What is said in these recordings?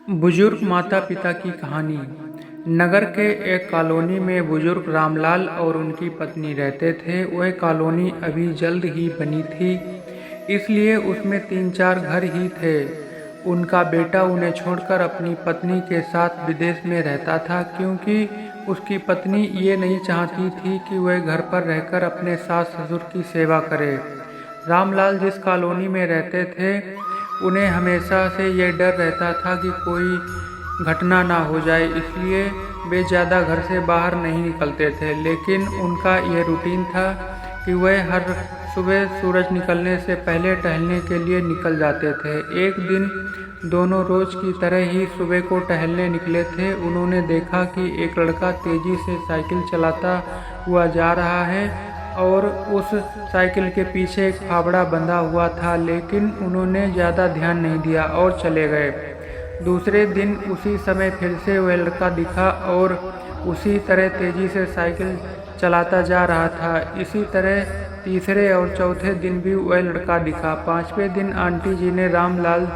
बुजुर्ग माता पिता की कहानी। नगर के एक कॉलोनी में बुजुर्ग रामलाल और उनकी पत्नी रहते थे। वह कॉलोनी अभी जल्द ही बनी थी, इसलिए उसमें 3-4 घर ही थे। उनका बेटा उन्हें छोड़कर अपनी पत्नी के साथ विदेश में रहता था, क्योंकि उसकी पत्नी ये नहीं चाहती थी कि वह घर पर रहकर अपने सास ससुर की सेवा करे। रामलाल जिस कॉलोनी में रहते थे, उन्हें हमेशा से ये डर रहता था कि कोई घटना ना हो जाए, इसलिए वे ज़्यादा घर से बाहर नहीं निकलते थे। लेकिन उनका ये रूटीन था कि वह हर सुबह सूरज निकलने से पहले टहलने के लिए निकल जाते थे। एक दिन दोनों रोज़ की तरह ही सुबह को टहलने निकले थे। उन्होंने देखा कि एक लड़का तेज़ी से साइकिल चलाता हुआ जा रहा है और उस साइकिल के पीछे एक फावड़ा बंधा हुआ था, लेकिन उन्होंने ज़्यादा ध्यान नहीं दिया और चले गए। दूसरे दिन उसी समय फिर से वह लड़का दिखा और उसी तरह तेज़ी से साइकिल चलाता जा रहा था। इसी तरह तीसरे और चौथे दिन भी वह लड़का दिखा। 5वें दिन आंटी जी ने रामलाल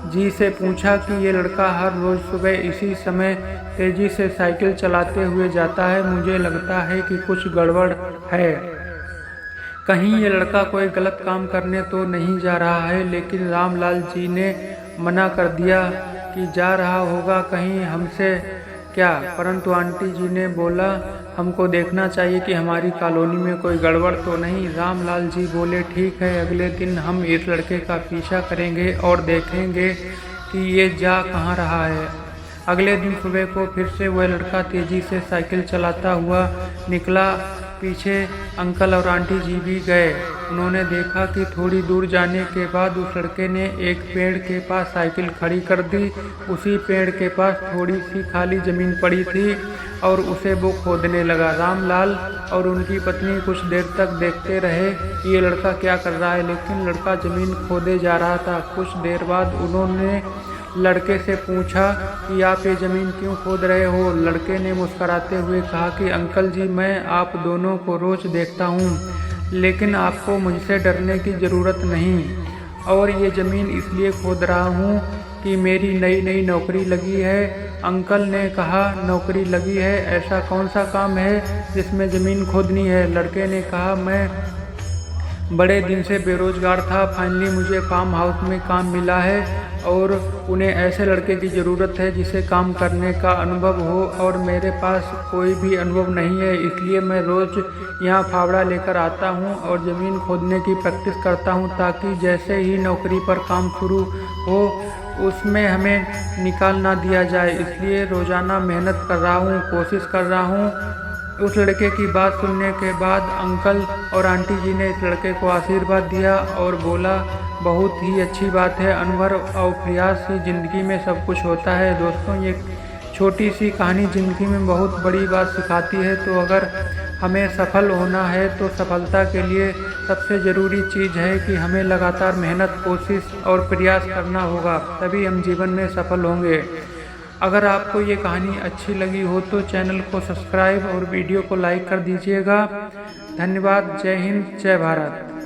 जी से पूछा कि ये लड़का हर रोज़ सुबह इसी समय तेज़ी से साइकिल चलाते हुए जाता है। मुझे लगता है कि कुछ गड़बड़ है। कहीं ये लड़का कोई गलत काम करने तो नहीं जा रहा है। लेकिन रामलाल जी ने मना कर दिया कि जा रहा होगा कहीं हमसे क्या। परंतु आंटी जी ने बोला, हमको देखना चाहिए कि हमारी कॉलोनी में कोई गड़बड़ तो नहीं। रामलाल जी बोले, ठीक है, अगले दिन हम इस लड़के का पीछा करेंगे और देखेंगे कि ये जा कहाँ रहा है। अगले दिन सुबह को फिर से वह लड़का तेज़ी से साइकिल चलाता हुआ निकला। पीछे अंकल और आंटी जी भी गए। उन्होंने देखा कि थोड़ी दूर जाने के बाद उस लड़के ने एक पेड़ के पास साइकिल खड़ी कर दी। उसी पेड़ के पास थोड़ी सी खाली ज़मीन पड़ी थी और उसे वो खोदने लगा। रामलाल और उनकी पत्नी कुछ देर तक देखते रहे कि ये लड़का क्या कर रहा है, लेकिन लड़का ज़मीन खोदे जा रहा था। कुछ देर बाद उन्होंने लड़के से पूछा कि आप ये ज़मीन क्यों खोद रहे हो। लड़के ने मुस्कुराते हुए कहा कि अंकल जी, मैं आप दोनों को रोज़ देखता हूँ, लेकिन आपको मुझसे डरने की ज़रूरत नहीं। और ये ज़मीन इसलिए खोद रहा हूँ कि मेरी नई नई नौकरी लगी है। अंकल ने कहा, नौकरी लगी है, ऐसा कौन सा काम है जिसमें ज़मीन खोदनी है। लड़के ने कहा, मैं बड़े दिन से बेरोज़गार था, फाइनली मुझे फार्म हाउस में काम मिला है और उन्हें ऐसे लड़के की ज़रूरत है जिसे काम करने का अनुभव हो, और मेरे पास कोई भी अनुभव नहीं है। इसलिए मैं रोज़ यहाँ फावड़ा लेकर आता हूँ और ज़मीन खोदने की प्रैक्टिस करता हूँ, ताकि जैसे ही नौकरी पर काम शुरू हो उसमें हमें निकाल ना दिया जाए। इसलिए रोज़ाना मेहनत कर रहा हूँ, कोशिश कर रहा हूँ। उस लड़के की बात सुनने के बाद अंकल और आंटी जी ने इस लड़के को आशीर्वाद दिया और बोला, बहुत ही अच्छी बात है, अनुभव और प्रयास से ज़िंदगी में सब कुछ होता है। दोस्तों, ये छोटी सी कहानी ज़िंदगी में बहुत बड़ी बात सिखाती है। तो अगर हमें सफल होना है तो सफलता के लिए सबसे ज़रूरी चीज़ है कि हमें लगातार मेहनत, कोशिश और प्रयास करना होगा, तभी हम जीवन में सफल होंगे। अगर आपको ये कहानी अच्छी लगी हो तो चैनल को सब्सक्राइब और वीडियो को लाइक कर दीजिएगा। धन्यवाद। जय हिंद, जय भारत।